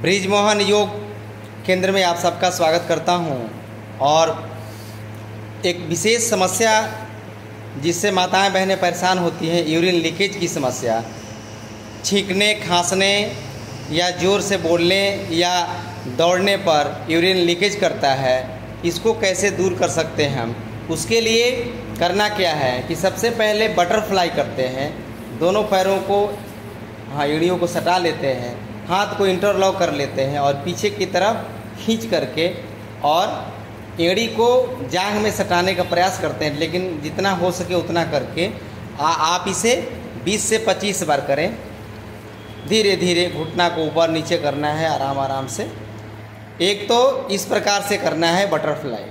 ब्रिजमोहन योग केंद्र में आप सबका स्वागत करता हूं। और एक विशेष समस्या जिससे माताएं बहनें परेशान होती हैं, यूरिन लीकेज की समस्या। छींकने, खांसने या ज़ोर से बोलने या दौड़ने पर यूरिन लीकेज करता है, इसको कैसे दूर कर सकते हैं हम? उसके लिए करना क्या है कि सबसे पहले बटरफ्लाई करते हैं। दोनों पैरों को एड़ियों को सटा लेते हैं, हाथ को इंटरलॉक कर लेते हैं और पीछे की तरफ खींच करके और एड़ी को जांघ में सटाने का प्रयास करते हैं, लेकिन जितना हो सके उतना करके आप इसे 20 से 25 बार करें। धीरे धीरे घुटना को ऊपर नीचे करना है, आराम आराम से। एक तो इस प्रकार से करना है बटरफ्लाई।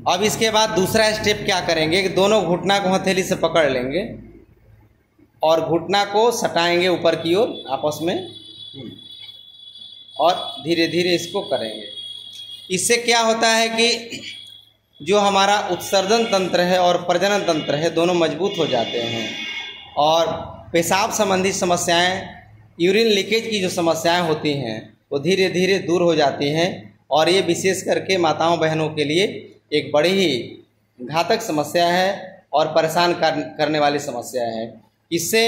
अब इसके बाद दूसरा स्टेप क्या करेंगे कि दोनों घुटना को हथेली से पकड़ लेंगे और घुटना को सटाएंगे ऊपर की ओर आपस में और धीरे धीरे इसको करेंगे। इससे क्या होता है कि जो हमारा उत्सर्जन तंत्र है और प्रजनन तंत्र है, दोनों मजबूत हो जाते हैं और पेशाब संबंधी समस्याएं, यूरिन लीकेज की जो समस्याएं होती हैं वो धीरे धीरे दूर हो जाती हैं। और ये विशेष करके माताओं बहनों के लिए एक बड़ी ही घातक समस्या है और परेशान करने वाली समस्या है। इससे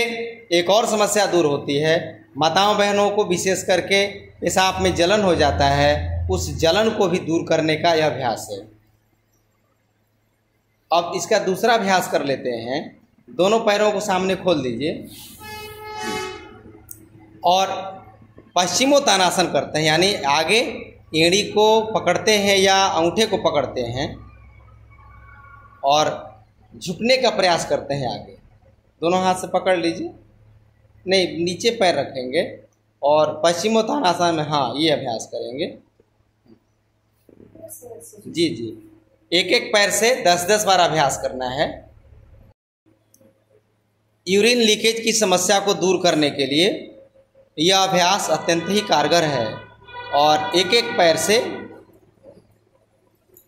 एक और समस्या दूर होती है। माताओं बहनों को विशेष करके पेशाब में जलन हो जाता है, उस जलन को भी दूर करने का यह अभ्यास है। अब इसका दूसरा अभ्यास कर लेते हैं। दोनों पैरों को सामने खोल दीजिए और पश्चिमोत्तानासन करते हैं, यानी आगे एड़ी को पकड़ते हैं या अंगूठे को पकड़ते हैं और झुकने का प्रयास करते हैं आगे। दोनों हाथ से पकड़ लीजिए, नहीं नीचे पैर रखेंगे और पश्चिमोत्तानासन में ये अभ्यास करेंगे। जी जी, एक एक पैर से 10-10 बार अभ्यास करना है। यूरिन लीकेज की समस्या को दूर करने के लिए यह अभ्यास अत्यंत ही कारगर है। और एक एक पैर से,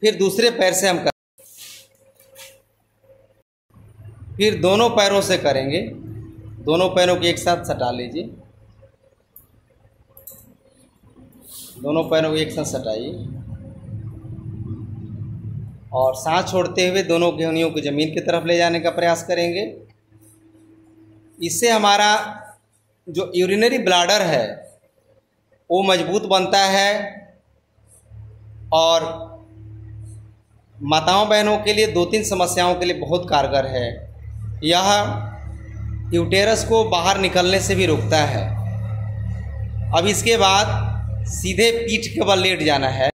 फिर दूसरे पैर से हम करें, फिर दोनों पैरों से करेंगे। दोनों पैरों को एक साथ सटा लीजिए, दोनों पैरों को एक साथ सटाइए और सांस छोड़ते हुए दोनों घेवनियों को ज़मीन की तरफ ले जाने का प्रयास करेंगे। इससे हमारा जो यूरिनरी ब्लैडर है वो मजबूत बनता है और माताओं बहनों के लिए 2-3 समस्याओं के लिए बहुत कारगर है। यह यूटेरस को बाहर निकलने से भी रोकता है। अब इसके बाद सीधे पीठ के बल लेट जाना है।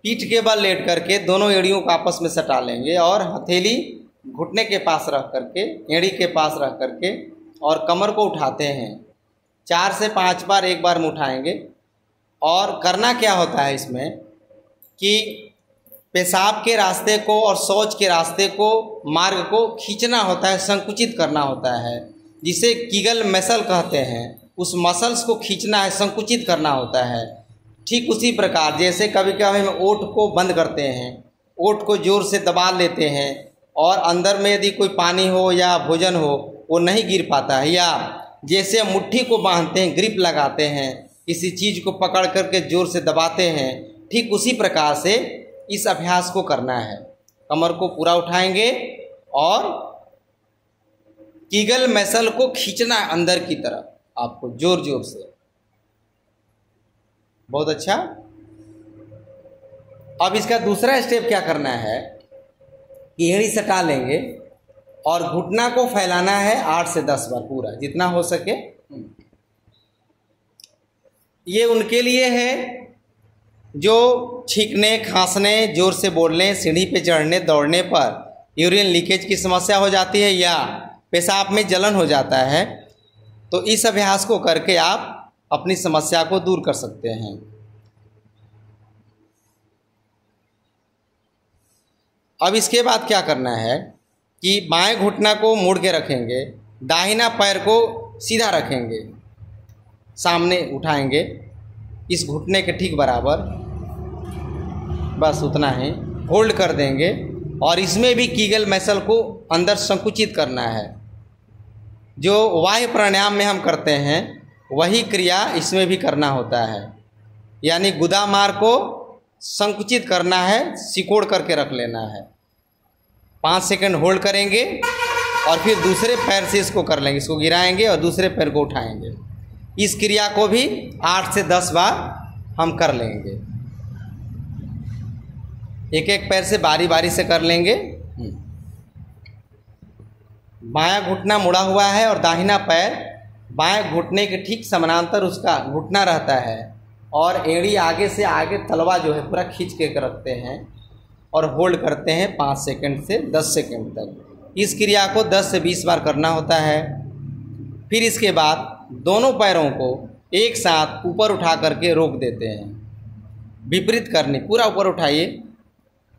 पीठ के बल लेट करके दोनों एड़ियों को आपस में सटा लेंगे और हथेली घुटने के पास रख करके, एड़ी के पास रख करके और कमर को उठाते हैं। 4 से 5 बार एक बार में उठाएंगे। और करना क्या होता है इसमें कि पेशाब के रास्ते को और शौच के रास्ते को, मार्ग को खींचना होता है, संकुचित करना होता है, जिसे कीगल मसल कहते हैं। उस मसल्स को खींचना है, संकुचित करना होता है। ठीक उसी प्रकार जैसे कभी कभी हम ओठ को बंद करते हैं, ओठ को ज़ोर से दबा लेते हैं और अंदर में यदि कोई पानी हो या भोजन हो वो नहीं गिर पाता है। या जैसे हम मुट्ठी को बांधते हैं, ग्रिप लगाते हैं, किसी चीज़ को पकड़ करके ज़ोर से दबाते हैं, ठीक उसी प्रकार से इस अभ्यास को करना है। कमर को पूरा उठाएंगे और कीगल मसल को खींचना है अंदर की तरफ, आपको जोर जोर से। बहुत अच्छा। अब इसका दूसरा स्टेप क्या करना है कि एड़ी सटा लेंगे और घुटना को फैलाना है 8 से 10 बार पूरा, जितना हो सके। ये उनके लिए है जो छींकने, खांसने, ज़ोर से बोलने, सीढ़ी पे चढ़ने, दौड़ने पर यूरिन लीकेज की समस्या हो जाती है या पेशाब में जलन हो जाता है। तो इस अभ्यास को करके आप अपनी समस्या को दूर कर सकते हैं। अब इसके बाद क्या करना है कि बाएं घुटना को मोड़ के रखेंगे, दाहिना पैर को सीधा रखेंगे, सामने उठाएंगे इस घुटने के ठीक बराबर, बस उतना ही होल्ड कर देंगे। और इसमें भी कीगल मसल को अंदर संकुचित करना है। जो वायु प्राणायाम में हम करते हैं वही क्रिया इसमें भी करना होता है। यानी गुदामार को संकुचित करना है, सिकोड़ करके रख लेना है। 5 सेकंड होल्ड करेंगे और फिर दूसरे पैर से इसको कर लेंगे, इसको गिराएंगे और दूसरे पैर को उठाएंगे। इस क्रिया को भी 8 से 10 बार हम कर लेंगे। एक एक पैर से बारी बारी से कर लेंगे। बायां घुटना मुड़ा हुआ है और दाहिना पैर बाएं घुटने के ठीक समानांतर उसका घुटना रहता है और एड़ी आगे से आगे तलवा जो है पूरा खींच के रखते हैं और होल्ड करते हैं 5 सेकंड से 10 सेकंड तक। इस क्रिया को 10 से 20 बार करना होता है। फिर इसके बाद दोनों पैरों को एक साथ ऊपर उठा करके रोक देते हैं। विपरीत करनी, पूरा ऊपर उठाइए,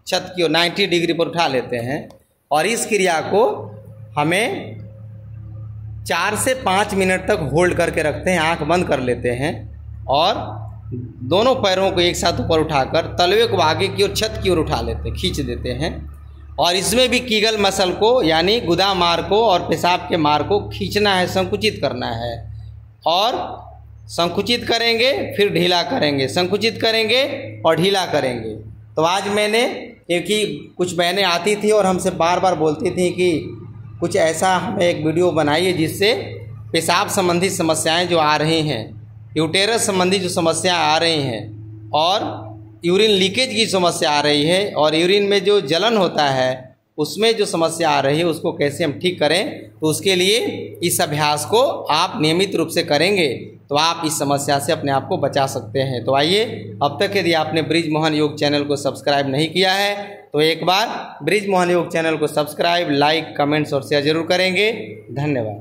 छत की ओर 90 डिग्री पर उठा लेते हैं। और इस क्रिया को हमें 4 से 5 मिनट तक होल्ड करके रखते हैं। आंख बंद कर लेते हैं और दोनों पैरों को एक साथ ऊपर उठाकर तलवे को आगे की ओर छत की ओर उठा लेते हैं, खींच देते हैं। और इसमें भी कीगल मसल को यानी गुदा मार को और पेशाब के मार को खींचना है, संकुचित करना है। और संकुचित करेंगे फिर ढीला करेंगे, संकुचित करेंगे और ढीला करेंगे। तो आज मैंने कुछ बहनें आती थी और हमसे बार बार बोलती थी कि कुछ ऐसा हमें एक वीडियो बनाइए जिससे पेशाब संबंधी समस्याएं जो आ रही हैं, यूटेरस संबंधी जो समस्या आ रही हैं और यूरिन लीकेज की समस्या आ रही है और यूरिन में जो जलन होता है उसमें जो समस्या आ रही है उसको कैसे हम ठीक करें। तो उसके लिए इस अभ्यास को आप नियमित रूप से करेंगे तो आप इस समस्या से अपने आप को बचा सकते हैं। तो आइए, अब तक यदि आपने ब्रिज मोहन योग चैनल को सब्सक्राइब नहीं किया है तो एक बार ब्रिज मोहन योग चैनल को सब्सक्राइब, लाइक, कमेंट्स और शेयर जरूर करेंगे। धन्यवाद।